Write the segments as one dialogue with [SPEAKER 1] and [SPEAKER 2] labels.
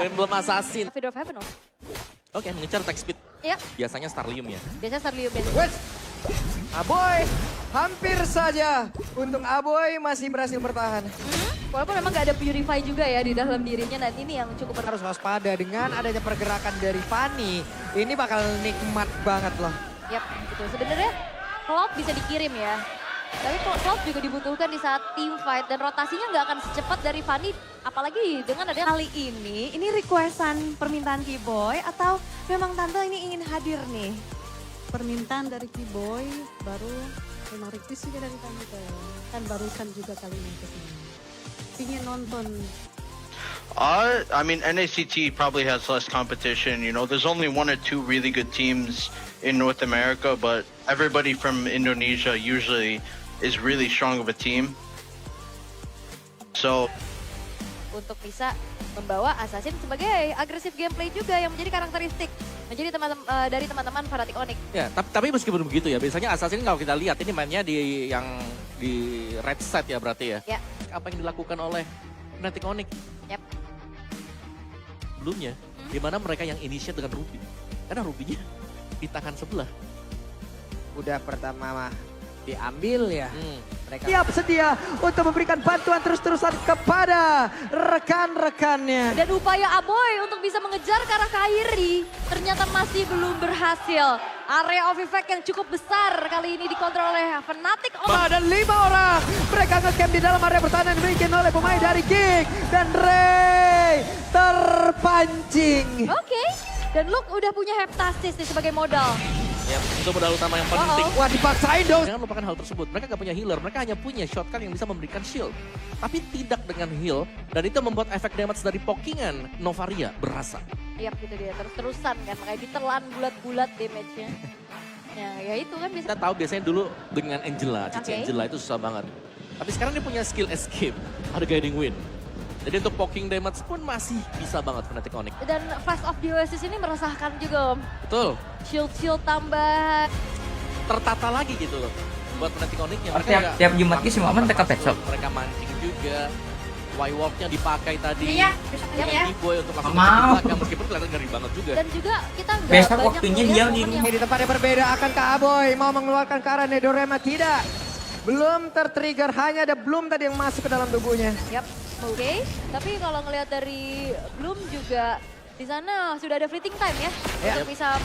[SPEAKER 1] Emblem Assassin.
[SPEAKER 2] Feather of Heaven, oh.
[SPEAKER 1] Oke, mengejar attack speed.
[SPEAKER 2] Iya,
[SPEAKER 1] Biasanya Starlium ya.
[SPEAKER 2] biasanya Starlium biasa.
[SPEAKER 3] Wes, Aboy hampir saja. Untung Aboy masih berhasil bertahan.
[SPEAKER 2] Walaupun memang gak ada purify juga ya di dalam dirinya, dan ini yang cukup
[SPEAKER 3] Harus waspada dengan adanya pergerakan dari Fanny. Ini bakal nikmat banget loh.
[SPEAKER 2] Yap, gitu. Sebenarnya Cloud bisa dikirim ya. Tapi Cloud juga dibutuhkan di saat team fight dan rotasinya nggak akan secepat dari Fanny, apalagi dengan adanya
[SPEAKER 4] Kali ini requestan permintaan Kiboy atau memang Tante ini ingin hadir nih?
[SPEAKER 5] Permintaan dari Kiboy baru memang request juga dari Tante. Kan barusan juga kali ini kesini. Pingin nonton.
[SPEAKER 6] I mean, NACT probably has less competition. You know, there's only one or two really good teams in North America, but everybody from Indonesia usually is really strong of a team. So
[SPEAKER 2] untuk bisa membawa Assassin sebagai agresif gameplay juga yang menjadi karakteristik menjadi dari teman-teman Fnatic Onyx.
[SPEAKER 1] Ya, tapi meskipun begitu ya, biasanya Assassin kalau kita lihat ini mainnya di red side ya berarti ya.
[SPEAKER 2] Ya.
[SPEAKER 1] Apa yang dilakukan oleh Fnatic Onyx?
[SPEAKER 2] Yap.
[SPEAKER 1] Sebelumnya, di mana mereka yang initiate dengan Ruby. Karena Ruby-nya di tangan sebelah.
[SPEAKER 3] Udah pertama mah diambil ya. Mereka
[SPEAKER 2] Iya.
[SPEAKER 3] siap sedia untuk memberikan bantuan terus-terusan kepada rekan-rekannya.
[SPEAKER 2] Dan upaya Aboy untuk bisa mengejar ke arah Kairi ternyata masih belum berhasil. Area of effect yang cukup besar kali ini dikontrol oleh Fnatic Onyx.
[SPEAKER 3] Dan 5 orang mereka ngecamp di dalam area pertahanan dimiliki oleh pemain dari Gig. Dan Ray terpancing.
[SPEAKER 2] Oke, dan Luke udah punya Heptasis nih sebagai modal.
[SPEAKER 1] Ya, itu modal utama yang penting.
[SPEAKER 3] Wah dipaksain dong.
[SPEAKER 1] Jangan lupakan hal tersebut. Mereka gak punya healer, mereka hanya punya shotgun yang bisa memberikan shield. Tapi tidak dengan heal, dan itu membuat efek damage dari pokingan Novaria berasa.
[SPEAKER 2] Iya, gitu dia, terus-terusan kan, makanya ditelan bulat-bulat damage-nya. Ya itu kan bisa.
[SPEAKER 1] Kita tahu biasanya dulu dengan Angela, Cici
[SPEAKER 2] Oke.
[SPEAKER 1] Angela itu susah banget. Tapi sekarang dia punya skill escape, ada guiding wind. Jadi untuk poking damage pun masih bisa banget Fnatic Onyx.
[SPEAKER 2] Dan Flash of the Oasis ini meresahkan juga, Om.
[SPEAKER 1] Betul,
[SPEAKER 2] Shield tambah.
[SPEAKER 1] tertata lagi gitu loh. Buat Fnatic Onyx yang
[SPEAKER 7] Tiap Jumat ki semua teka pet shop.
[SPEAKER 1] Mereka mancing juga. Y-Walk-nya dipakai tadi.
[SPEAKER 4] Iya, besok
[SPEAKER 2] Iya,
[SPEAKER 4] ya.
[SPEAKER 1] Boy untuk langsung
[SPEAKER 7] Mau.
[SPEAKER 1] ke belakang meskipun kelihatan ngeri banget juga.
[SPEAKER 2] Dan juga kita nggak
[SPEAKER 7] Besok
[SPEAKER 2] banyak
[SPEAKER 7] waktunya
[SPEAKER 2] melihat
[SPEAKER 7] dia di
[SPEAKER 2] momen yang-
[SPEAKER 3] Di tempat yang berbeda akan Kak Aboy mau mengeluarkan ke arah Nedorema tidak. Belum tertrigger, hanya ada Bloom tadi yang masuk ke dalam tubuhnya.
[SPEAKER 2] Yap, oke. Tapi kalau ngelihat dari Bloom juga di sana sudah ada fleeting time ya.
[SPEAKER 3] Ya.
[SPEAKER 2] Untuk bisa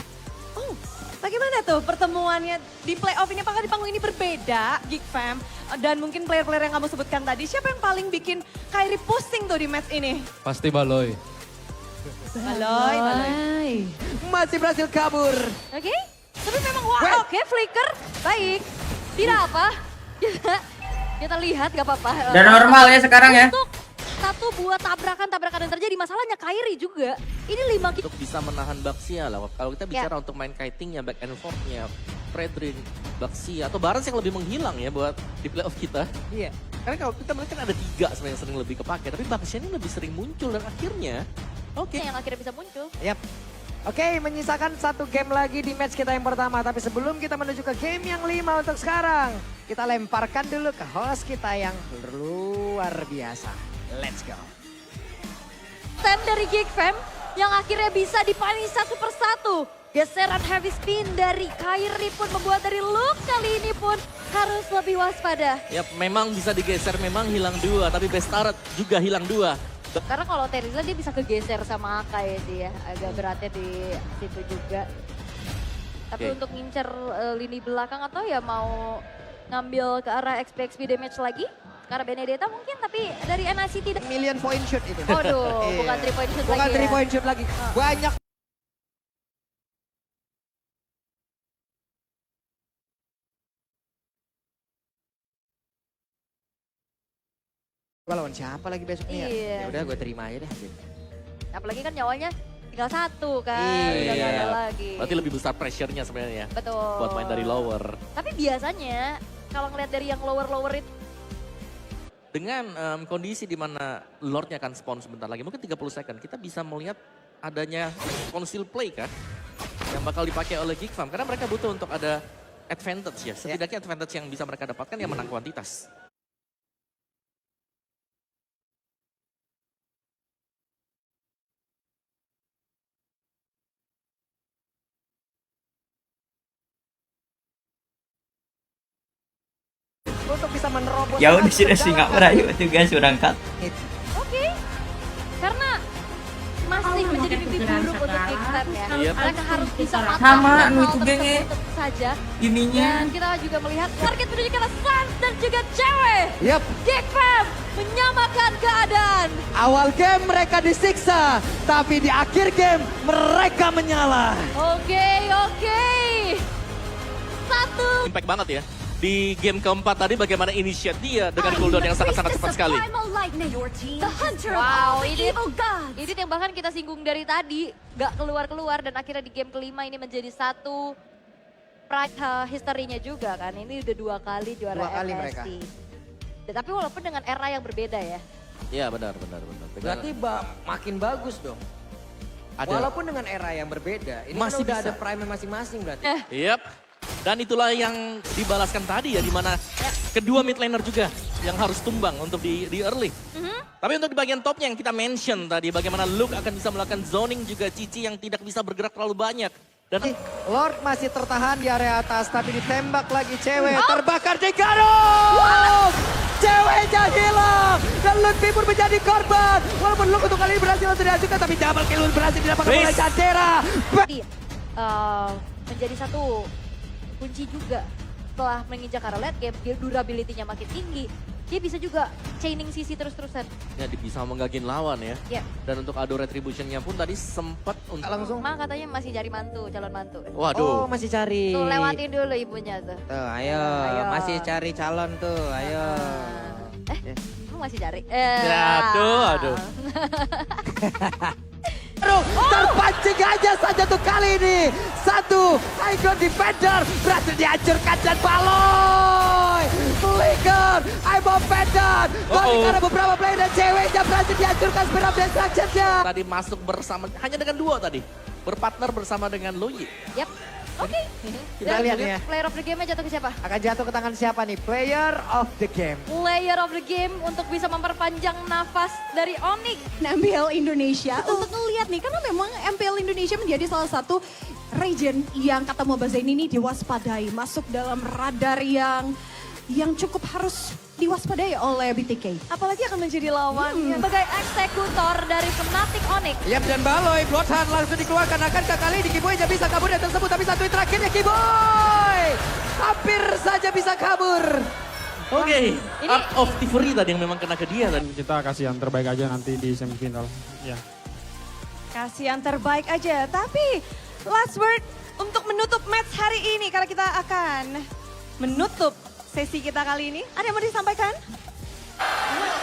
[SPEAKER 4] Oh, bagaimana tuh pertemuannya di playoff ini? Apakah di panggung ini berbeda, Geek Fam? Dan mungkin player-player yang kamu sebutkan tadi, siapa yang paling bikin Kairi pusing tuh di match ini?
[SPEAKER 8] Pasti Baloy.
[SPEAKER 4] Baloy.
[SPEAKER 3] Masih berhasil kabur.
[SPEAKER 2] Oke, tapi memang wah
[SPEAKER 3] Wait.
[SPEAKER 2] oke flicker, baik. Tidak apa, kita lihat gak apa-apa.
[SPEAKER 7] Udah normal ya sekarang ya.
[SPEAKER 2] Untuk satu buah tabrakan yang terjadi, masalahnya Kairi juga. Ini 5 kill.
[SPEAKER 1] Untuk bisa menahan Baxia lah. Kalau kita bicara untuk main kitingnya, back and forth-nya, Fredrin, Baxia, atau Barnes yang lebih menghilang ya buat di playoff kita.
[SPEAKER 3] Iya.
[SPEAKER 1] Karena kalau kita melihat kan ada 3 sebenarnya yang sering lebih kepake, tapi Baxia ini lebih sering muncul dan akhirnya, oke.
[SPEAKER 2] Yang akhirnya bisa muncul.
[SPEAKER 3] Yap. Oke, menyisakan 1 game lagi di match kita yang pertama. Tapi sebelum kita menuju ke game yang 5 untuk sekarang, kita lemparkan dulu ke host kita yang luar biasa. Let's go.
[SPEAKER 2] Sam dari Geek Fam yang akhirnya bisa dipanish 1 persatu. Geseran heavy spin dari Kairi pun membuat dari Luke kali ini pun harus lebih waspada.
[SPEAKER 1] Ya memang bisa digeser, memang hilang 2, tapi best turret juga hilang 2.
[SPEAKER 2] Karena kalau Terizla dia bisa kegeser sama Akai sih ya, agak beratnya di situ juga. Tapi
[SPEAKER 1] Oke.
[SPEAKER 2] untuk ngincer lini belakang atau ya mau ngambil ke arah XP damage lagi? Karena Benedetta mungkin, tapi dari NICT tidak.
[SPEAKER 3] Million point shoot itu.
[SPEAKER 2] Waduh,
[SPEAKER 3] Iya.
[SPEAKER 2] bukan 3 point shoot
[SPEAKER 3] Bukan
[SPEAKER 2] lagi
[SPEAKER 3] 3
[SPEAKER 2] ya.
[SPEAKER 3] point shoot lagi. Banyak. Gue lawan siapa lagi besoknya?
[SPEAKER 2] Iya.
[SPEAKER 3] Ya udah gue terima aja deh.
[SPEAKER 2] Apalagi kan nyawanya tinggal 1 kan,
[SPEAKER 3] Iya.
[SPEAKER 2] udah nggak ada lagi.
[SPEAKER 1] Berarti lebih besar pressure-nya sebenarnya ya,
[SPEAKER 2] Betul.
[SPEAKER 1] buat main dari lower.
[SPEAKER 2] Tapi biasanya kalau ngeliat dari yang lower itu,
[SPEAKER 1] Dengan kondisi di mana Lord-nya akan spawn sebentar lagi, mungkin 30 second, kita bisa melihat adanya conceal play kan, yang bakal dipakai oleh Geek Farm. Karena mereka butuh untuk ada advantage ya, setidaknya advantage yang bisa mereka dapatkan yang menang kuantitas.
[SPEAKER 3] untuk bisa menerobos.
[SPEAKER 7] Jauh di
[SPEAKER 3] masuk
[SPEAKER 7] sini
[SPEAKER 3] ke
[SPEAKER 7] sih nggak
[SPEAKER 3] dalam
[SPEAKER 7] merayu itu guys berangkat.
[SPEAKER 2] Oke. Karena masih menjadi mimpi buruk untuk Kickstart ya.
[SPEAKER 1] Iya.
[SPEAKER 2] Mereka harus bisa
[SPEAKER 7] Sama,
[SPEAKER 2] patahkan
[SPEAKER 7] nu
[SPEAKER 2] hal
[SPEAKER 7] itu gengnya.
[SPEAKER 2] tersebut saja.
[SPEAKER 7] Ininya.
[SPEAKER 2] Dan kita juga melihat target menuju ke Sans dan juga cewek.
[SPEAKER 3] Yap,
[SPEAKER 2] Geek Fam menyamakan keadaan.
[SPEAKER 3] awal game mereka disiksa, tapi di akhir game mereka menyala.
[SPEAKER 2] Oke. Satu.
[SPEAKER 1] Impact banget ya. Di game keempat tadi bagaimana initiate dia dengan cooldown yang sangat-sangat cepat sekali.
[SPEAKER 2] Wow, ini yang bahkan kita singgung dari tadi. Gak keluar-keluar dan akhirnya di game kelima ini menjadi satu pride historinya juga kan. Ini udah 2 kali juara
[SPEAKER 3] Dua kali
[SPEAKER 2] MSC. Tapi walaupun dengan era yang berbeda ya.
[SPEAKER 1] Iya benar.
[SPEAKER 3] Berarti makin bagus dong.
[SPEAKER 1] Ada.
[SPEAKER 3] Walaupun dengan era yang berbeda, ini
[SPEAKER 1] Masih
[SPEAKER 3] kan udah
[SPEAKER 1] bisa.
[SPEAKER 3] ada prime masing-masing berarti.
[SPEAKER 1] Yap. Dan itulah yang dibalaskan tadi ya, di mana kedua mid laner juga yang harus tumbang untuk di early. Tapi untuk di bagian topnya yang kita mention tadi, bagaimana Luke akan bisa melakukan zoning, juga Cici yang tidak bisa bergerak terlalu banyak. Dan
[SPEAKER 3] Lord masih tertahan di area atas, tapi ditembak lagi cewek, terbakar di garung! Ceweknya hilang, dan Lutfi pun menjadi korban. Walaupun Luke untuk kali ini berhasil untuk dihasilkan, tapi double kill berhasil didapatkan oleh
[SPEAKER 1] Riz.
[SPEAKER 3] Chandera.
[SPEAKER 2] Jadi menjadi satu kunci juga setelah menginjak arah late game, dia durability-nya makin tinggi. Dia bisa juga chaining sisi terus-terusan.
[SPEAKER 1] ya bisa menggagin lawan ya.
[SPEAKER 2] Ya,
[SPEAKER 1] Dan untuk Ado Retribution-nya pun tadi sempat untuk...
[SPEAKER 3] Langsung.
[SPEAKER 2] Mah katanya masih cari mantu, calon mantu.
[SPEAKER 1] Waduh.
[SPEAKER 3] Oh, masih cari.
[SPEAKER 2] Tuh lewatin dulu ibunya tuh.
[SPEAKER 3] Tuh, ayo.
[SPEAKER 2] Ayo.
[SPEAKER 3] Masih cari calon tuh, ayo.
[SPEAKER 2] Lu masih cari?
[SPEAKER 1] Aduh.
[SPEAKER 3] Terpancing aja saja tuh kali ini. Satu, Icon Defender berhasil dihancurkan dan Baloy. Flicker, Icon Defender. Balik ada beberapa player dan ceweknya berhasil dihancurkan Spirit of Destruction-nya.
[SPEAKER 1] Tadi masuk bersama, hanya dengan duo tadi. Berpartner bersama dengan Loyi.
[SPEAKER 2] Yap. Oke.
[SPEAKER 3] Kita lihat nih ya.
[SPEAKER 2] Player of the game jatuh ke siapa?
[SPEAKER 3] Akan jatuh ke tangan siapa nih? Player of the game.
[SPEAKER 2] Player of the game untuk bisa memperpanjang nafas dari Onyx.
[SPEAKER 4] MPL Indonesia untuk ngeliat nih karena memang MPL Indonesia menjadi salah satu region yang kata Mobile Zain ini diwaspadai masuk dalam radar yang cukup harus diwaspadai oleh BTK. Apalagi akan menjadi lawannya.
[SPEAKER 2] Sebagai eksekutor dari Fnatic Onyx.
[SPEAKER 3] Yap, dan Baloy, Bloodhound langsung dikeluarkan. Akankah kali ini Kiboy bisa kabur dari tersebut, tapi satu hit terakhirnya Kiboy hampir saja bisa kabur.
[SPEAKER 1] Oke, Art of Thievery tadi yang memang kena ke dia tadi.
[SPEAKER 8] Kita kasih yang terbaik aja nanti di semifinal. Ya.
[SPEAKER 4] Kasih yang terbaik aja. Tapi last word untuk menutup match hari ini karena kita akan menutup sesi kita kali ini. Ada yang mau disampaikan?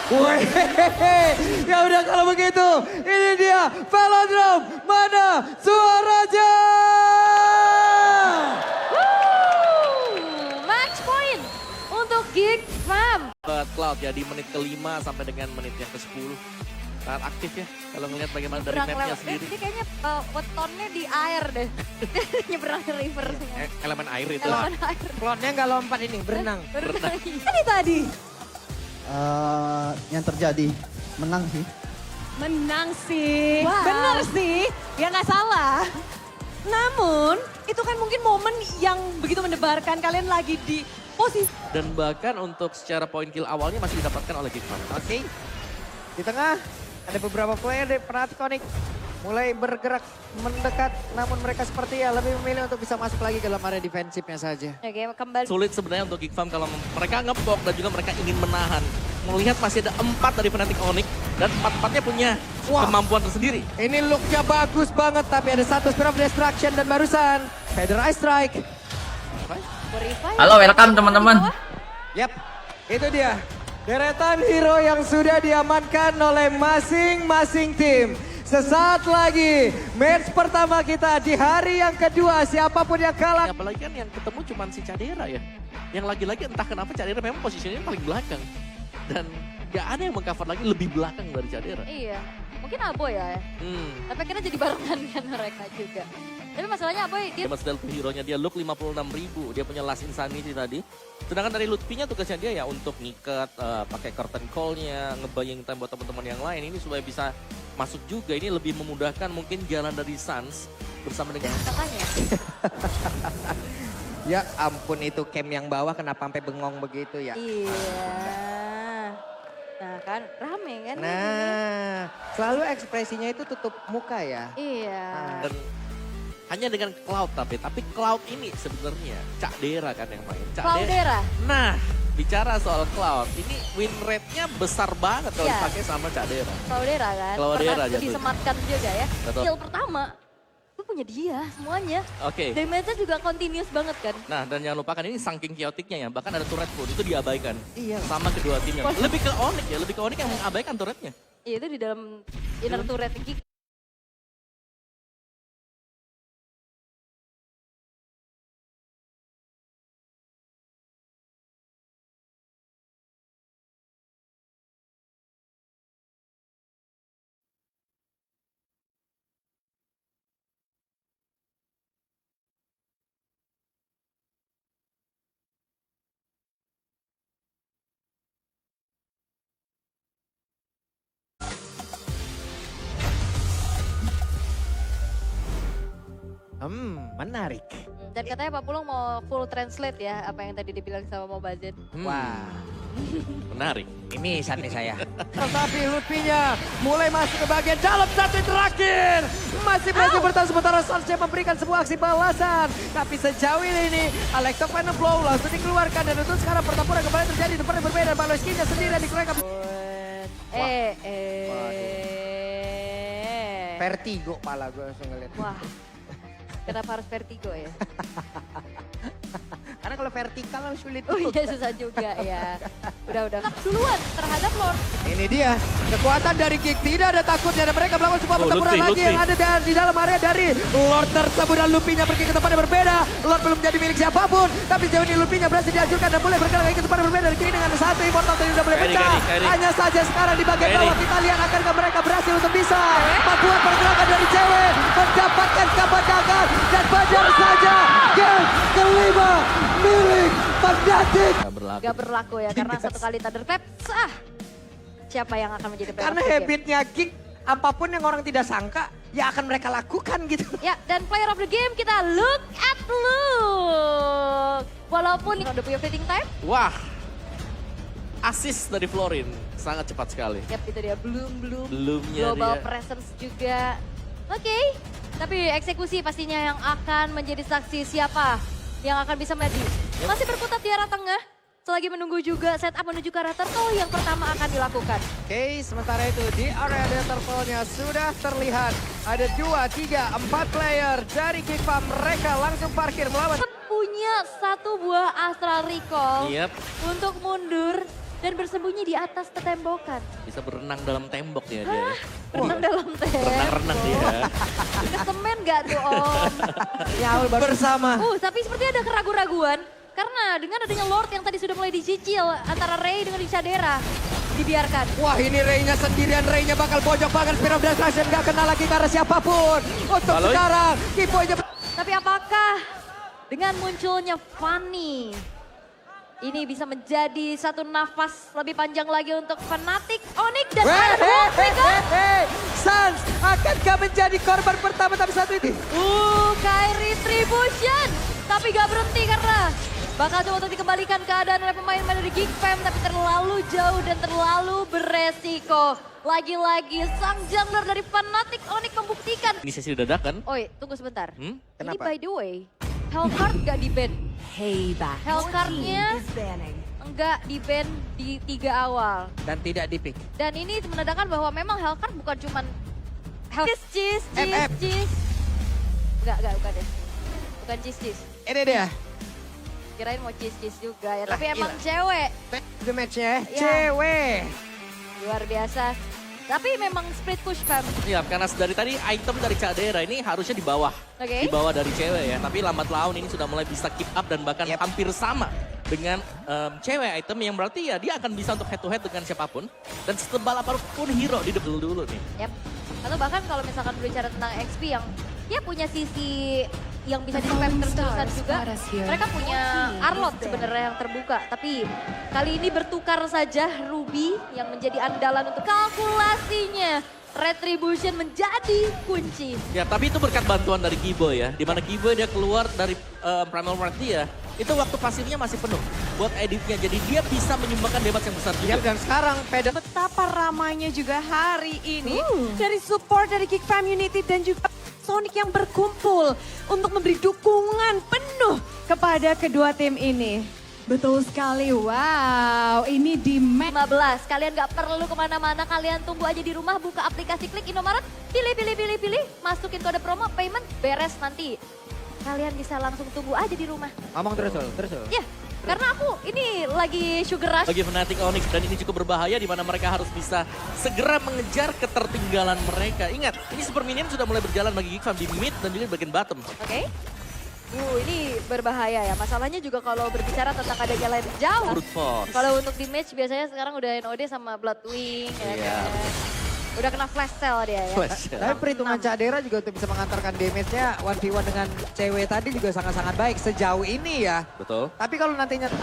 [SPEAKER 3] Wih, ya udah kalau begitu, ini dia Velodrome, mana suaranya?
[SPEAKER 2] Match point untuk Geek Fam.
[SPEAKER 1] Cloud ya di menit ke-5 sampai dengan menit yang ke-10. Sangat aktif ya kalau ngelihat bagaimana dari
[SPEAKER 2] Nyebrang
[SPEAKER 1] mapnya
[SPEAKER 2] lewat.
[SPEAKER 1] sendiri.
[SPEAKER 2] Dia kayaknya wetonnya di air deh. Nyebrang ke river.
[SPEAKER 1] Elemen air itu.
[SPEAKER 2] Elemen air.
[SPEAKER 3] Klonnya nggak lompat ini, berenang.
[SPEAKER 2] Berenang.
[SPEAKER 4] Tadi.
[SPEAKER 9] Yang terjadi menang sih.
[SPEAKER 4] Menang sih.
[SPEAKER 2] Wow.
[SPEAKER 4] Bener sih. Ya nggak salah. Namun itu kan mungkin momen yang begitu mendebarkan kalian lagi di posisi.
[SPEAKER 1] Dan bahkan untuk secara poin kill awalnya masih didapatkan oleh Geekman.
[SPEAKER 3] Oke, di tengah ada beberapa player dari Fnatic Onyx mulai bergerak mendekat, namun mereka seperti ya lebih memilih untuk bisa masuk lagi ke dalam area defensifnya saja.
[SPEAKER 2] Oke, kembali.
[SPEAKER 1] Sulit sebenarnya untuk Geek Farm kalau mereka ngepok dan juga mereka ingin menahan. Melihat masih ada 4 dari Fnatic Onyx dan 4-4-nya punya
[SPEAKER 3] Wah.
[SPEAKER 1] kemampuan tersendiri.
[SPEAKER 3] Ini looknya bagus banget, tapi ada satu Spirit of Destruction dan barusan Feather Eye Strike.
[SPEAKER 7] Halo, welcome teman-teman.
[SPEAKER 3] Yap, itu dia. Deretan hero yang sudah diamankan oleh masing-masing tim. Sesaat lagi, match pertama kita di hari yang kedua. Siapapun yang kalah.
[SPEAKER 1] Apalagi kan yang ketemu cuma si Cadera ya. Yang lagi-lagi entah kenapa Cadera memang posisinya paling belakang. Dan gak ada yang mengcover lagi lebih belakang dari Cadera.
[SPEAKER 2] Iya, mungkin Aboy ya. Tapi akhirnya jadi barengan kan mereka juga. Tapi masalahnya Aboy dia
[SPEAKER 1] Mas Delphi hero-nya dia look 56.000, dia punya Last Insanity tadi. Sedangkan dari Lutfi-nya tugasnya dia ya untuk ngikat, pakai curtain call-nya, ngebayang time buat teman-teman yang lain. Ini supaya bisa masuk juga, ini lebih memudahkan mungkin jalan dari Sans bersama dengan...
[SPEAKER 2] katanya.
[SPEAKER 3] Ya ampun itu camp yang bawah kenapa sampai bengong begitu ya.
[SPEAKER 2] Iya. Nah kan rame kan.
[SPEAKER 3] Nah, selalu ekspresinya itu tutup muka ya.
[SPEAKER 2] Iya.
[SPEAKER 1] Dan hanya dengan Cloud tapi Cloud ini sebenarnya Cak Dera kan yang main.
[SPEAKER 2] Cloudera.
[SPEAKER 1] Nah, bicara soal Cloud, ini win rate-nya besar banget kalau
[SPEAKER 2] Iya.
[SPEAKER 1] dipakai sama Cak Dera.
[SPEAKER 2] Cloudera kan.
[SPEAKER 1] Cloudera
[SPEAKER 2] Pernah
[SPEAKER 1] jatuhnya.
[SPEAKER 2] disematkan juga ya.
[SPEAKER 1] Betul.
[SPEAKER 2] Kill pertama itu punya dia semuanya.
[SPEAKER 1] Oke.
[SPEAKER 2] Damage-nya juga continuous banget kan.
[SPEAKER 1] Nah, dan jangan lupakan ini saking chaoticnya ya, bahkan ada turret pun itu diabaikan.
[SPEAKER 3] Iya.
[SPEAKER 1] Sama kedua timnya.
[SPEAKER 2] Wah.
[SPEAKER 1] Lebih ke Onyx ya, lebih ke Onyx yang mengabaikan turretnya.
[SPEAKER 2] Iya itu di dalam inner turret Geek.
[SPEAKER 3] Menarik.
[SPEAKER 2] Dan katanya Pak Pulung mau full translate ya apa yang tadi dibilang sama Mobazet.
[SPEAKER 3] Wah,
[SPEAKER 1] Menarik.
[SPEAKER 3] ini saatnya saya. Tapi Lutfinya mulai masuk ke bagian dalam satu terakhir. Masih berhasil bertahan sementara Sanchez memberikan sebuah aksi balasan. Tapi sejauh ini Alexa Final Blow langsung dikeluarkan dan untuk sekarang pertempuran kembali terjadi di tempat yang berbeda. Baloskinya sendirian dikeluarkan. Vertigo pala gue langsung ngeliat.
[SPEAKER 2] Wah. Kenapa harus vertigo ya?
[SPEAKER 3] Karena kalau vertikal kan sulit.
[SPEAKER 2] Oh iya susah juga ya. Udah. Duluan terhadap Lord.
[SPEAKER 3] Ini dia kekuatan dari Geek, tidak ada takutnya dan mereka melakukan sebuah pertempuran lagi
[SPEAKER 1] Lutfi.
[SPEAKER 3] yang ada di dalam area dari Lord tersebut dan Lupinya pergi ke tempat yang berbeda. Lord belum jadi milik siapapun, tapi sejauh ini Lupinya berhasil dihancurkan dan mulai bergerak lagi ke tempat yang berbeda dari kiri dengan satu immortal tadi sudah mulai pecah.
[SPEAKER 1] Kiri.
[SPEAKER 3] Hanya saja sekarang di bagian bawah kita lihat akankah mereka berhasil untuk bisa membuat pergerakan dari cewek mendapatkan kemenangan dan benar saja game kelima milik Fnatic.
[SPEAKER 2] Gak berlaku ya karena satu kali Thunder Clap sah. Siapa yang akan menjadi player
[SPEAKER 3] Karena
[SPEAKER 2] of the game?
[SPEAKER 3] habitnya Geek, apapun yang orang tidak sangka, ya akan mereka lakukan gitu.
[SPEAKER 2] Ya, dan player of the game kita look at Luke. Walaupun udah punya fleeting time.
[SPEAKER 1] Wah. Assist dari Florin sangat cepat sekali.
[SPEAKER 2] Yap, itu dia.
[SPEAKER 1] Belumnya
[SPEAKER 2] Global
[SPEAKER 1] dia.
[SPEAKER 2] presence juga. Oke. Tapi eksekusi pastinya yang akan menjadi saksi siapa yang akan bisa maju. Masih berkutat di arah tengah. Selagi menunggu juga setup menuju ke arah turtle yang pertama akan dilakukan.
[SPEAKER 3] Oke, sementara itu di area turtle-nya sudah terlihat ada 2, 3, 4 player dari Geek Farm. Mereka langsung parkir melawan.
[SPEAKER 2] Punya satu buah astral recall
[SPEAKER 1] Yep.
[SPEAKER 2] untuk mundur dan bersembunyi di atas tembokan.
[SPEAKER 1] Bisa berenang dalam tembok ya dia.
[SPEAKER 2] Renang dalam tembok.
[SPEAKER 1] Renang dia.
[SPEAKER 2] Kesemen gak tuh Om?
[SPEAKER 3] Nyaul bersama.
[SPEAKER 2] Tapi seperti ada keraguan-raguan. Karena dengan adanya Lord yang tadi sudah mulai dicicil antara Ray dengan Chadera. Dibiarkan.
[SPEAKER 3] Wah, ini Ray-nya sendirian. Ray-nya bakal pojok banget. Spirit of Destruction gak kena lagi karena siapapun. Untuk
[SPEAKER 1] Baloy.
[SPEAKER 3] sekarang, Kipoy-nya
[SPEAKER 2] Tapi apakah dengan munculnya Fanny ini bisa menjadi satu nafas lebih panjang lagi untuk Fnatic, Onyx dan
[SPEAKER 3] Sans akankah menjadi korban pertama tapi satu ini?
[SPEAKER 2] Kai Retribution. Tapi gak berhenti karena bakal coba untuk dikembalikan keadaan oleh pemain-pemain dari Geek Fam, tapi terlalu jauh dan terlalu beresiko. Lagi-lagi sang jungler dari Fnatic, Onyx membuktikan.
[SPEAKER 1] Ini sesi dadakan.
[SPEAKER 2] Oi, tunggu sebentar. Ini
[SPEAKER 3] Kenapa?
[SPEAKER 2] by the way, Hellcard gak di-ban. Hellcard-nya enggak di-ban di 3 awal.
[SPEAKER 3] Dan tidak di-pick.
[SPEAKER 2] Dan ini menandakan bahwa memang Hellcard bukan cuman cheese. Enggak, bukan deh. Bukan cheese.
[SPEAKER 3] Ini dia.
[SPEAKER 2] Kirain mau cheese juga ya, tapi
[SPEAKER 3] Lah,
[SPEAKER 2] emang
[SPEAKER 3] gila.
[SPEAKER 2] cewek.
[SPEAKER 3] The match-nya
[SPEAKER 2] Ya.
[SPEAKER 3] cewek.
[SPEAKER 2] Luar biasa. Tapi memang split push fam.
[SPEAKER 1] Iya, karena dari tadi item dari Chadera ini harusnya di bawah.
[SPEAKER 2] Oke.
[SPEAKER 1] Di bawah dari cewek ya. Tapi lambat laun ini sudah mulai bisa keep up dan bahkan hampir sama dengan cewek item yang berarti ya dia akan bisa untuk head to head dengan siapapun. Dan setebal apapun hero di depan dulu nih.
[SPEAKER 2] Yap. Atau bahkan kalau misalkan berbicara tentang XP yang dia punya sisi yang bisa di-spam terus-terusan juga. Mereka punya Arlot sebenarnya yang terbuka. Tapi kali ini bertukar saja Ruby yang menjadi andalan untuk kalkulasinya. Retribution menjadi kunci.
[SPEAKER 1] Ya, tapi itu berkat bantuan dari Kiboy ya. Dimana Kiboy dia keluar dari Primal Wrath dia, itu waktu pasifnya masih penuh buat editnya. Jadi dia bisa menyumbangkan damage yang besar juga.
[SPEAKER 3] Yap, dan sekarang Peda
[SPEAKER 10] Betapa ramainya juga hari ini dari support dari Geek Fam Unity dan juga Sonic yang berkumpul untuk memberi dukungan penuh kepada kedua tim ini.
[SPEAKER 4] Betul sekali, wow ini di match
[SPEAKER 2] 15, kalian gak perlu kemana-mana, kalian tunggu aja di rumah, buka aplikasi klik Indomaret, pilih, masukin kode promo, payment, beres nanti. Kalian bisa langsung tunggu aja di rumah.
[SPEAKER 3] ngomong terus.
[SPEAKER 2] Ya, karena aku ini lagi sugar rush.
[SPEAKER 1] Bagi Fnatic Onyx, dan ini cukup berbahaya di mana mereka harus bisa segera mengejar ketertinggalan mereka. Ingat, ini Super Minion sudah mulai berjalan bagi Geek Fam di mid dan juga di bagian bottom.
[SPEAKER 2] Oke. Ini berbahaya ya. Masalahnya juga kalau berbicara tentang adanya lane jauh.
[SPEAKER 1] Brute Force.
[SPEAKER 2] Kalau untuk di match biasanya sekarang udah NOD sama Bloodwing ya
[SPEAKER 1] Iya.
[SPEAKER 2] kan. Udah kena flash sale dia ya.
[SPEAKER 1] Flash.
[SPEAKER 3] Tapi perhitungan Cadera juga untuk bisa mengantarkan damage-nya 1v1 dengan cewek tadi juga sangat-sangat baik sejauh ini ya.
[SPEAKER 1] Betul.
[SPEAKER 3] Tapi kalau nantinya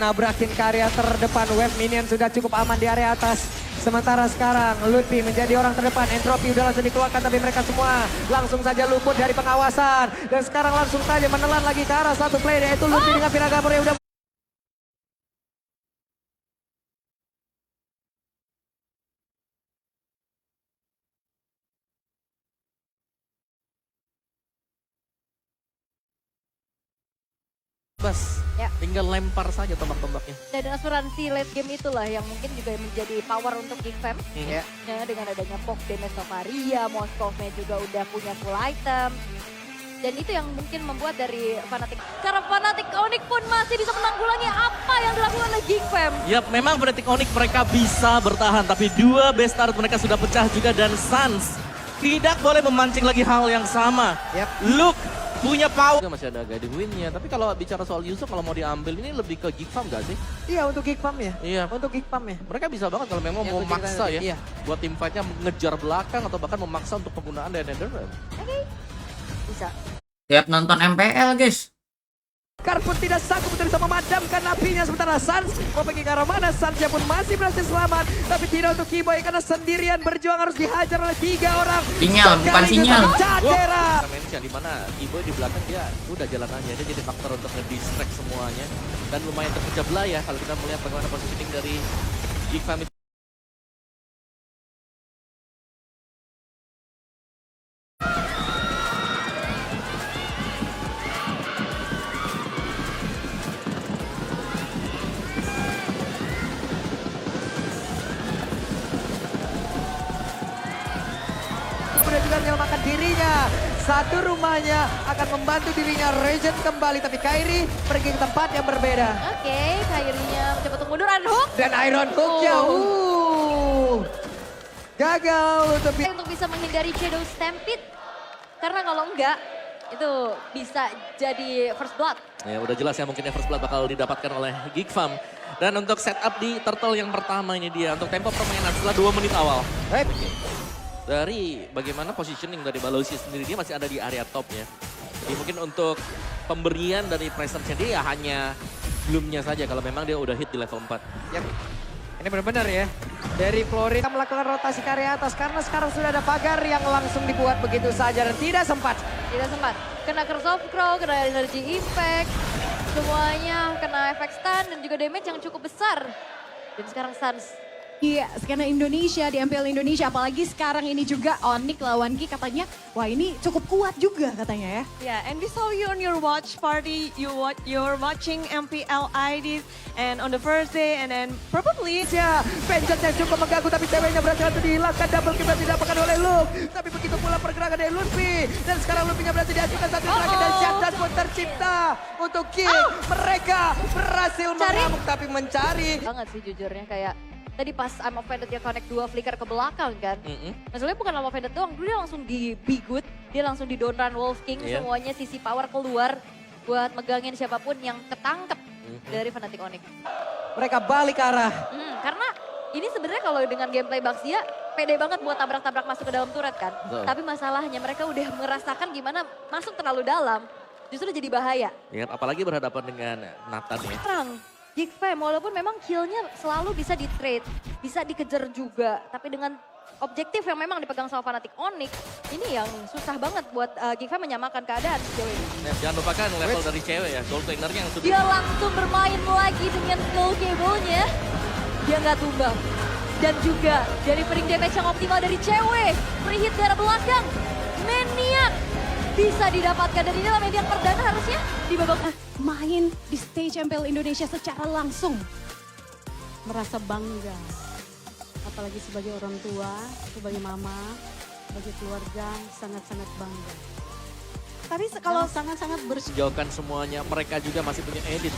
[SPEAKER 3] nabrakin ke area terdepan, Wave Minion sudah cukup aman di area atas. Sementara sekarang Lutfi menjadi orang terdepan, Entropy udah langsung dikeluarkan tapi mereka semua langsung saja luput dari pengawasan. Dan sekarang langsung saja menelan lagi ke arah satu player yaitu Lutfi dengan Piragapur yang udah
[SPEAKER 1] Bas,
[SPEAKER 2] Ya.
[SPEAKER 1] tinggal lempar saja tombak-tombaknya.
[SPEAKER 2] Dan asuransi late game itulah yang mungkin juga menjadi power untuk Geek Fam.
[SPEAKER 3] Ya.
[SPEAKER 2] Ya, dengan adanya Pok, Demes, Novaria, Moskovnya juga udah punya full item. Dan itu yang mungkin membuat dari Fnatic. Karena Fnatic Onyx pun masih bisa menanggulangi apa yang dilakukan oleh Geek Fam.
[SPEAKER 1] Yap, memang Fnatic Onyx mereka bisa bertahan, tapi dua best start mereka sudah pecah juga dan Suns tidak boleh memancing lagi hal yang sama.
[SPEAKER 3] Yap.
[SPEAKER 1] Luke punya power. Masih ada guiding win-nya, tapi kalau bicara soal Yusuf kalau mau diambil ini lebih ke Geek Fam gak sih?
[SPEAKER 3] Iya untuk Geek Fam ya.
[SPEAKER 1] Iya.
[SPEAKER 3] Untuk Geek Fam ya.
[SPEAKER 1] Mereka bisa banget kalau memang
[SPEAKER 3] Ya,
[SPEAKER 1] mau
[SPEAKER 3] aku
[SPEAKER 1] maksa
[SPEAKER 3] ceritain,
[SPEAKER 1] ya.
[SPEAKER 3] iya.
[SPEAKER 1] Buat tim fight-nya mengejar belakang atau bahkan memaksa untuk penggunaan Nether.
[SPEAKER 2] Oke, bisa.
[SPEAKER 7] Tiap nonton MPL guys.
[SPEAKER 3] Karpun tidak sanggup untuk bisa memadamkan apinya sementara Sans mau pergi ke arah mana. Sansnya pun masih berhasil selamat. Tapi tidak untuk Kiboy karena sendirian berjuang harus dihajar oleh 3 orang.
[SPEAKER 7] Sinyal, bukan
[SPEAKER 3] Sekaligus
[SPEAKER 7] sinyal.
[SPEAKER 3] Cadera.
[SPEAKER 1] Mention di mana Kiboy di belakang dia udah jalan aja, dia jadi faktor untuk nge-distract semuanya dan lumayan terpecah belah ya kalau kita melihat bagaimana positioning dari Geek Fam.
[SPEAKER 3] Kemudian juga menyelamatkan dirinya. Satu rumahnya akan membantu dirinya Regent kembali. Tapi Kairi pergi ke tempat yang berbeda.
[SPEAKER 2] Oke, Kairinya mencoba untuk mundur, unhook.
[SPEAKER 3] Dan Iron Hook-nya. Gagal
[SPEAKER 2] Untuk bisa menghindari Shadow Stampede. Karena kalau enggak, itu bisa jadi first blood.
[SPEAKER 1] Ya udah jelas ya mungkin first blood bakal didapatkan oleh Geek Fam. Dan untuk setup di turtle yang pertama ini dia untuk tempo permainan setelah 2 menit awal. Dari bagaimana positioning dari Balozi sendiri, dia masih ada di area top ya. Jadi mungkin untuk pemberian dari presence-nya dia hanya belumnya saja kalau memang dia udah hit di level 4.
[SPEAKER 3] Yap. Ini benar-benar ya. Dari Florida melakukan rotasi ke area atas karena sekarang sudah ada pagar yang langsung dibuat begitu saja dan tidak sempat.
[SPEAKER 2] Tidak sempat. Kena Curse of Crow, kena Energy Impact. Semuanya kena efek stun dan juga damage yang cukup besar. Dan sekarang Suns.
[SPEAKER 4] Iya, skena Indonesia di MPL Indonesia, apalagi sekarang ini juga Onyx lawan Ki katanya, wah ini cukup kuat juga katanya ya.
[SPEAKER 10] Yeah, and we saw you on your watch party. You're watching MPL IDs, and on the first day, and then probably
[SPEAKER 3] Ya, Vengeance cukup mengganggu tapi ceweknya berhasil untuk dihilangkan. Double kill berhasil didapatkan oleh Luke. Tapi begitu pula pergerakan dari Lutfi. Dan sekarang Lutfi-nya berhasil dihasilkan satu terakhir dan shutdown pun tercipta untuk kill. Mereka berhasil mengamuk tapi mencari.
[SPEAKER 2] Banget sih jujurnya kayak tadi pas I'm Offended dia connect 2 flicker ke belakang kan. Maksudnya bukan I'm Offended doang, dulu dia langsung di Be Good, dia langsung di Don't Run Wolf King, semuanya sisi power keluar buat megangin siapapun yang ketangkep dari Fnatic Onyx.
[SPEAKER 3] Mereka balik arah.
[SPEAKER 2] Karena ini sebenarnya kalau dengan gameplay Baxia pede banget buat tabrak-tabrak masuk ke dalam turret kan.
[SPEAKER 1] Betul.
[SPEAKER 2] Tapi masalahnya mereka udah merasakan gimana masuk terlalu dalam. Justru jadi bahaya.
[SPEAKER 1] Ya, apalagi berhadapan dengan Nathan ya.
[SPEAKER 2] Sekarang Geek Fam walaupun memang killnya selalu bisa di-trade, bisa dikejar juga. Tapi dengan objektif yang memang dipegang sama Fnatic Onyx, ini yang susah banget buat Geek Fam menyamakan keadaan sejauh ini.
[SPEAKER 1] Nah, jangan lupakan level dari cewek ya, gold lanernya yang sudah.
[SPEAKER 2] Dia langsung bermain lagi dengan slow cable-nya. Dia nggak tumbang. Dan juga dari free damage yang optimal dari cewek. Free hit dari belakang. Maniac bisa didapatkan. Dan ini adalah Maniac perdana harusnya di babak.
[SPEAKER 4] Main di stage MPL Indonesia secara langsung.
[SPEAKER 5] Merasa bangga. Apalagi sebagai orang tua, sebagai mama, sebagai keluarga, sangat-sangat bangga.
[SPEAKER 10] Tapi kalau
[SPEAKER 5] sangat-sangat
[SPEAKER 1] Jauhkan semuanya, mereka juga masih punya edit.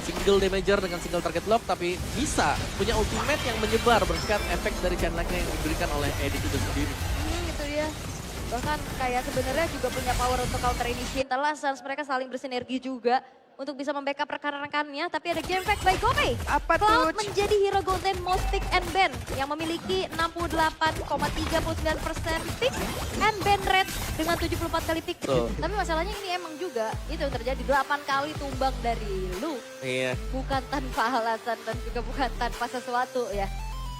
[SPEAKER 1] Single damager dengan single target lock, tapi bisa punya ultimate yang menyebar berkat efek dari channelnya yang diberikan oleh edit itu sendiri.
[SPEAKER 2] Itu dia. Bahkan kayak sebenarnya juga punya power untuk counter initiate. Sans mereka saling bersinergi juga untuk bisa membackup rekan-rekannya. Tapi ada game fact by Gome.
[SPEAKER 3] Apa
[SPEAKER 2] Cloud
[SPEAKER 3] tuh?
[SPEAKER 2] menjadi hero golden most pick and ban yang memiliki 68,39% pick and ban rate dengan 74 kali pick.
[SPEAKER 1] Betul.
[SPEAKER 2] Tapi masalahnya ini emang juga itu yang terjadi 8 kali tumbang dari lu.
[SPEAKER 1] Iya.
[SPEAKER 2] Bukan tanpa alasan dan juga bukan tanpa sesuatu ya.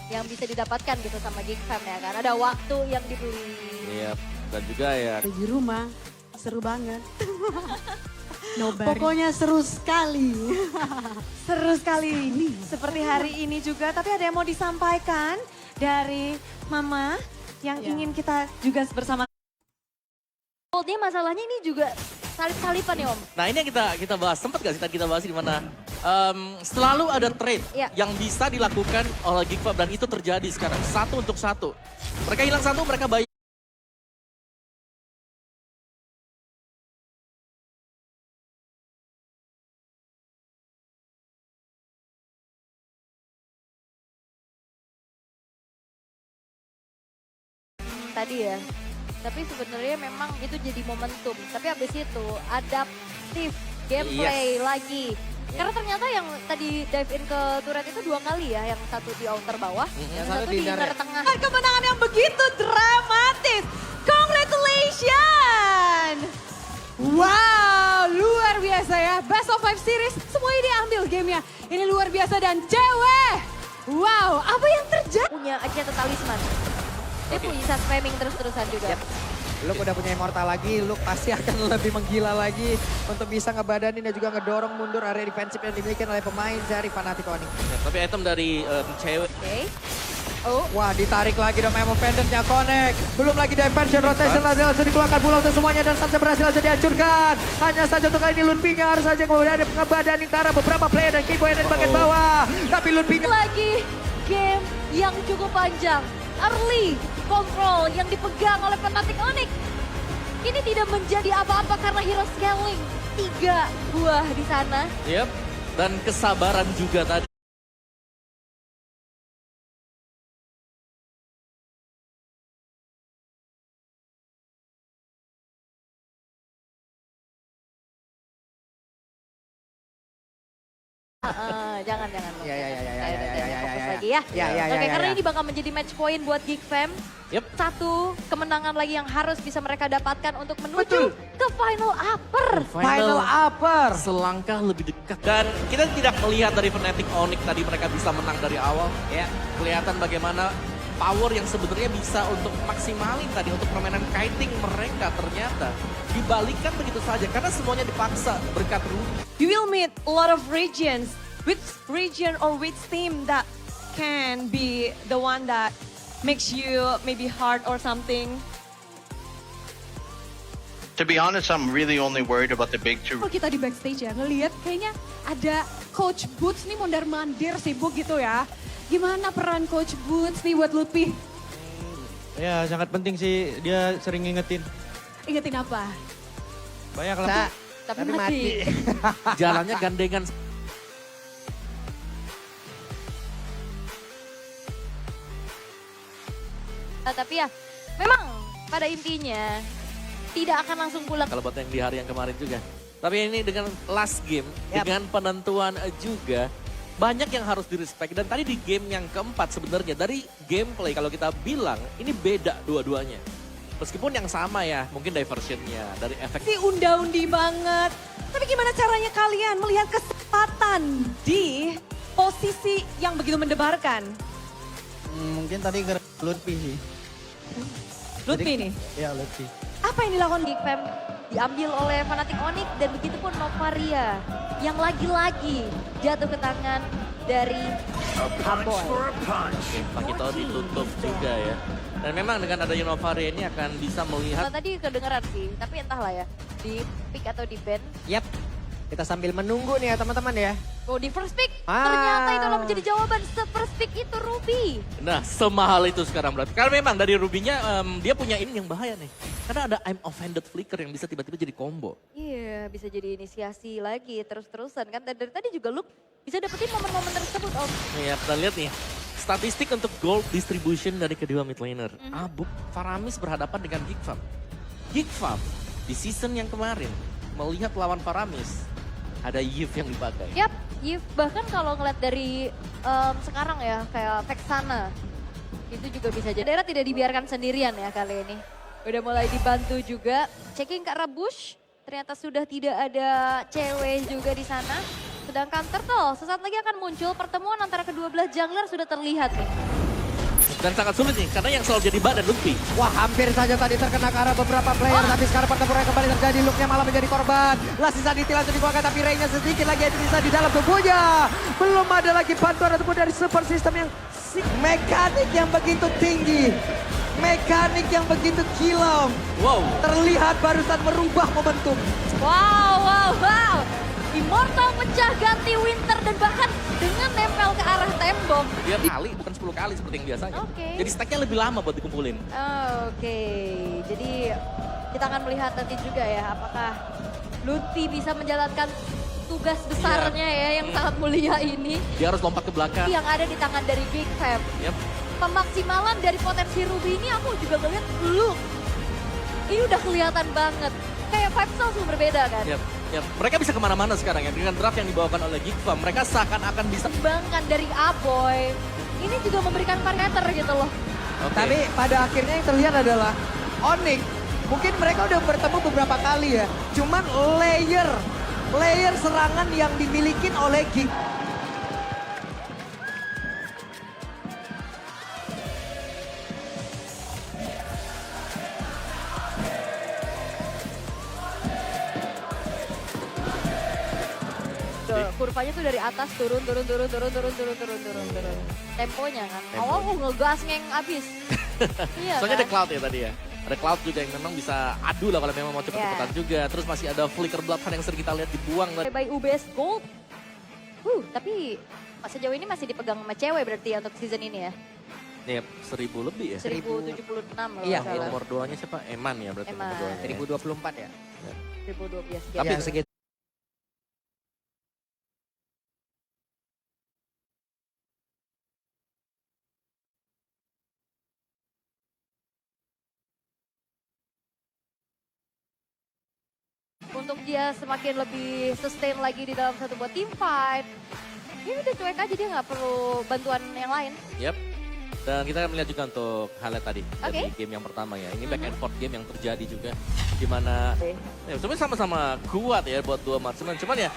[SPEAKER 2] Yang bisa didapatkan gitu sama Geek Fam ya kan. Ada waktu yang dibeli.
[SPEAKER 1] Iya, dan juga ya
[SPEAKER 5] di rumah, seru banget.
[SPEAKER 4] Nobody.
[SPEAKER 5] Pokoknya seru sekali.
[SPEAKER 10] seru sekali ini. Seperti hari ini juga. Tapi ada yang mau disampaikan dari Mama yang ingin kita juga bersama.
[SPEAKER 2] Goldnya masalahnya ini juga salip-salipan ya Om.
[SPEAKER 1] nah ini yang kita bahas, sempat gak sih tadi kita bahas di mana selalu ada trade
[SPEAKER 2] Iya.
[SPEAKER 1] yang bisa dilakukan oleh Geek Fam dan itu terjadi sekarang satu untuk satu. Mereka hilang satu, mereka bayar.
[SPEAKER 2] Tadi ya. Tapi sebenarnya memang itu jadi momentum. Tapi habis itu adaptif gameplay lagi. Karena ternyata yang tadi dive in ke turret itu 2 kali ya. Yang satu di outer bawah, yang satu di inner tengah.
[SPEAKER 10] Kemenangan yang begitu dramatis. Congratulations! Wow, luar biasa ya. Best of 5 series, semuanya diambil gamenya. Ini luar biasa dan cewek. Wow, apa yang terjadi?
[SPEAKER 2] Punya aja talisman. Dia bisa spamming terus-terusan juga.
[SPEAKER 3] Luke udah punya Immortal lagi, Luke pasti akan lebih menggila lagi untuk bisa ngebadanin dan juga ngedorong mundur area defensif yang dimiliki oleh pemain dari Fnatic Onyx.
[SPEAKER 1] Ya, tapi item dari cewek.
[SPEAKER 2] Oke. Oh,
[SPEAKER 3] Wah, ditarik lagi dong Memo Pendant-nya Connect. Belum lagi diversion rotation langsung dikeluarkan pulau untuk semuanya dan Sansa berhasil saja dihancurkan. Hanya saja untuk kali ini Ludwig harus saja kemudian ngebadanin ke arah beberapa player dan Keyboy ada di bagian bawah. Tapi Ludwig
[SPEAKER 2] lagi game yang cukup panjang. Early control yang dipegang oleh Fnatic Onyx. Ini tidak menjadi apa-apa karena hero scaling. 3 buah di sana.
[SPEAKER 1] Yep. Dan kesabaran juga tadi.
[SPEAKER 2] Jangan.
[SPEAKER 3] Ya.
[SPEAKER 2] Fokus lagi ya.
[SPEAKER 3] Ya.
[SPEAKER 2] Oke, karena ini bakal menjadi match point buat Geek Fam.
[SPEAKER 1] Yep.
[SPEAKER 2] Satu kemenangan lagi yang harus bisa mereka dapatkan untuk menuju
[SPEAKER 3] Betul.
[SPEAKER 2] ke final upper.
[SPEAKER 3] Final upper.
[SPEAKER 1] Selangkah lebih dekat. Dan kita tidak melihat dari Fnatic Onyx tadi mereka bisa menang dari awal. Ya, kelihatan bagaimana power yang sebenarnya bisa untuk maksimalin tadi untuk permainan kiting mereka ternyata dibalikkan begitu saja karena semuanya dipaksa berkat Ruby.
[SPEAKER 10] You will meet a lot of regions. Which region or which team that can be the one that makes you maybe hard or something?
[SPEAKER 6] To be honest, I'm really only worried about the big two.
[SPEAKER 4] Kalau kita di backstage ya ngelihat kayaknya ada Coach Boots nih mondar-mandir sibuk gitu ya. Gimana peran Coach Boots nih buat Lutfi?
[SPEAKER 8] Ya sangat penting sih, dia sering ngingetin.
[SPEAKER 4] Ingetin apa?
[SPEAKER 8] Banyak lah.
[SPEAKER 2] Tapi mati.
[SPEAKER 1] Jalannya gandengan.
[SPEAKER 2] Tapi ya, memang pada intinya tidak akan langsung pulang.
[SPEAKER 1] Kalau buat yang di hari yang kemarin juga. Tapi ini dengan last game, dengan penentuan juga banyak yang harus direspek. Dan tadi di game yang keempat sebenarnya dari gameplay kalau kita bilang ini beda dua-duanya. Meskipun yang sama ya, mungkin diversionnya dari efek.
[SPEAKER 10] Si unda-undi banget. Tapi gimana caranya kalian melihat kesempatan di posisi yang begitu mendebarkan?
[SPEAKER 9] Mungkin tadi Lutfi sih.
[SPEAKER 10] Lutfi nih,
[SPEAKER 9] Iya Lutfi.
[SPEAKER 10] apa yang dilakukan
[SPEAKER 2] Geek Fam diambil oleh Fnatic Onyx dan begitu pun Novaria yang lagi-lagi jatuh ke tangan dari Aboy.
[SPEAKER 1] Pakito ditutup juga ya. Dan memang dengan adanya Novaria ini akan bisa melihat.
[SPEAKER 2] Nah, tadi kedengeran sih, tapi entahlah ya di pick atau di ban.
[SPEAKER 3] Yap, kita sambil menunggu nih ya teman-teman ya.
[SPEAKER 2] Oh di first pick, ternyata itulah menjadi jawaban. First pick itu Ruby.
[SPEAKER 1] Nah, semahal itu sekarang berarti. Karena memang dari Ruby-nya dia punya ini yang bahaya nih. Karena ada I'm offended flicker yang bisa tiba-tiba jadi combo.
[SPEAKER 2] Iya, bisa jadi inisiasi lagi terus-terusan kan. Dan dari tadi juga Luke bisa dapetin momen-momen tersebut Om.
[SPEAKER 1] Ya, kita lihat nih. Statistik untuk gold distribution dari kedua mid laner. Abuk Faramis berhadapan dengan Geek Fam. Geek Fam di season yang kemarin melihat lawan Faramis ada Yves yang dipakai.
[SPEAKER 2] Yap, Yves bahkan kalau ngeliat dari sekarang ya kayak Vexana itu juga bisa jadi. Daerah tidak dibiarkan sendirian ya kali ini. Udah mulai dibantu juga. Checking ke arah bush, ternyata sudah tidak ada cewek juga di sana. Sedangkan Turtle sesaat lagi akan muncul, pertemuan antara kedua belah jungler sudah terlihat nih.
[SPEAKER 1] Dan sangat sulit nih, karena yang selalu jadi badan Lutfi.
[SPEAKER 3] Wah hampir saja tadi terkena ke arah beberapa player. Tapi sekarang pertempuran kembali terjadi. Luke-nya malah menjadi korban. Last Insanity langsung dikeluarkan tapi Ray-nya sedikit lagi itu bisa di dalam tubuhnya. Belum ada lagi bantuan ataupun dari support system yang mekanik yang begitu tinggi. Mekanik yang begitu kilau.
[SPEAKER 1] Wow.
[SPEAKER 3] Terlihat barusan merubah momentum.
[SPEAKER 2] Wow. Immortal pecah ganti Winter dan bahkan dengan nempel ke arah tembok.
[SPEAKER 1] Dia kali, bukan 10 kali seperti yang biasanya.
[SPEAKER 2] Oke.
[SPEAKER 1] Jadi stacknya lebih lama buat dikumpulin.
[SPEAKER 2] Oke, jadi kita akan melihat nanti juga ya apakah Lutfi bisa menjalankan tugas besarnya ya yang sangat mulia ini.
[SPEAKER 1] Dia harus lompat ke belakang.
[SPEAKER 2] Yang ada di tangan dari Geek Fam.
[SPEAKER 1] Yep.
[SPEAKER 2] Pemaksimalan dari potensi Ruby ini aku juga ngeliat look. Ini udah kelihatan banget. Kayak Five Stars berbeda kan.
[SPEAKER 1] Yep. Mereka bisa kemana-mana sekarang ya. Dengan draft yang dibawakan oleh Geek Fam. Mereka seakan-akan bisa.
[SPEAKER 2] Kembangkan dari Aboy. Ini juga memberikan parameter gitu loh.
[SPEAKER 1] Oke.
[SPEAKER 3] Tapi pada akhirnya yang terlihat adalah Onyx. Mungkin mereka udah bertemu beberapa kali ya. Cuman layer serangan yang dimiliki oleh Geek.
[SPEAKER 2] Kurvanya tuh dari atas turun. Temponya kan. Awal ngegas ngeng abis. Iya
[SPEAKER 1] Soalnya
[SPEAKER 2] kan?
[SPEAKER 1] ada Cloud ya tadi ya. Ada Cloud juga yang memang bisa adu lah kalau memang mau cepet-cepetan juga. Terus masih ada Flicker Bloodhound yang sering kita lihat dibuang.
[SPEAKER 2] By UBS Gold. Tapi sejauh ini masih dipegang sama cewek berarti ya untuk season ini ya.
[SPEAKER 1] Nih 1000 lebih ya.
[SPEAKER 2] 1076 loh.
[SPEAKER 3] Iya,
[SPEAKER 2] salah.
[SPEAKER 1] Nomor 2-nya siapa? Eman ya berarti
[SPEAKER 2] Eman.
[SPEAKER 1] nomor 2-nya.
[SPEAKER 3] 2024 ya.
[SPEAKER 2] 1012.
[SPEAKER 1] Tapi
[SPEAKER 3] Ya, segitu.
[SPEAKER 2] Untuk dia semakin lebih sustain lagi di dalam satu buat team fight. Ini udah cuek aja, dia nggak perlu bantuan yang lain.
[SPEAKER 1] Yep. Dan kita akan melihat juga untuk highlight tadi dari
[SPEAKER 2] Oke.
[SPEAKER 1] game yang pertama ya. Ini back and forth game yang terjadi juga. Dimana ya, sebenarnya sama-sama kuat ya buat dua marksman. Cuman ya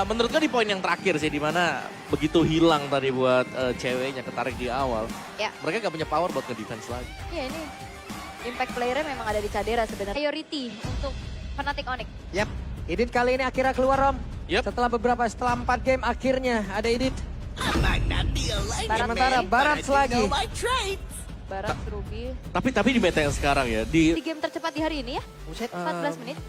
[SPEAKER 1] menurut gue di poin yang terakhir sih. Dimana begitu hilang tadi buat ceweknya ketarik di awal.
[SPEAKER 2] Ya.
[SPEAKER 1] Mereka gak punya power buat nge-defense lagi.
[SPEAKER 2] Iya ini impact playernya memang ada di Cadera sebenarnya. Priority untuk Fnatic Onyx.
[SPEAKER 3] Yap, Edit kali ini akhirnya keluar Rom.
[SPEAKER 1] Yep.
[SPEAKER 3] Setelah 4 game akhirnya ada Edit. Sementara Barat lagi.
[SPEAKER 2] Barat, Ruby.
[SPEAKER 1] Tapi di meta yang sekarang ya. Di
[SPEAKER 2] Di game tercepat di hari ini ya.
[SPEAKER 3] Buset.
[SPEAKER 2] 14 menit.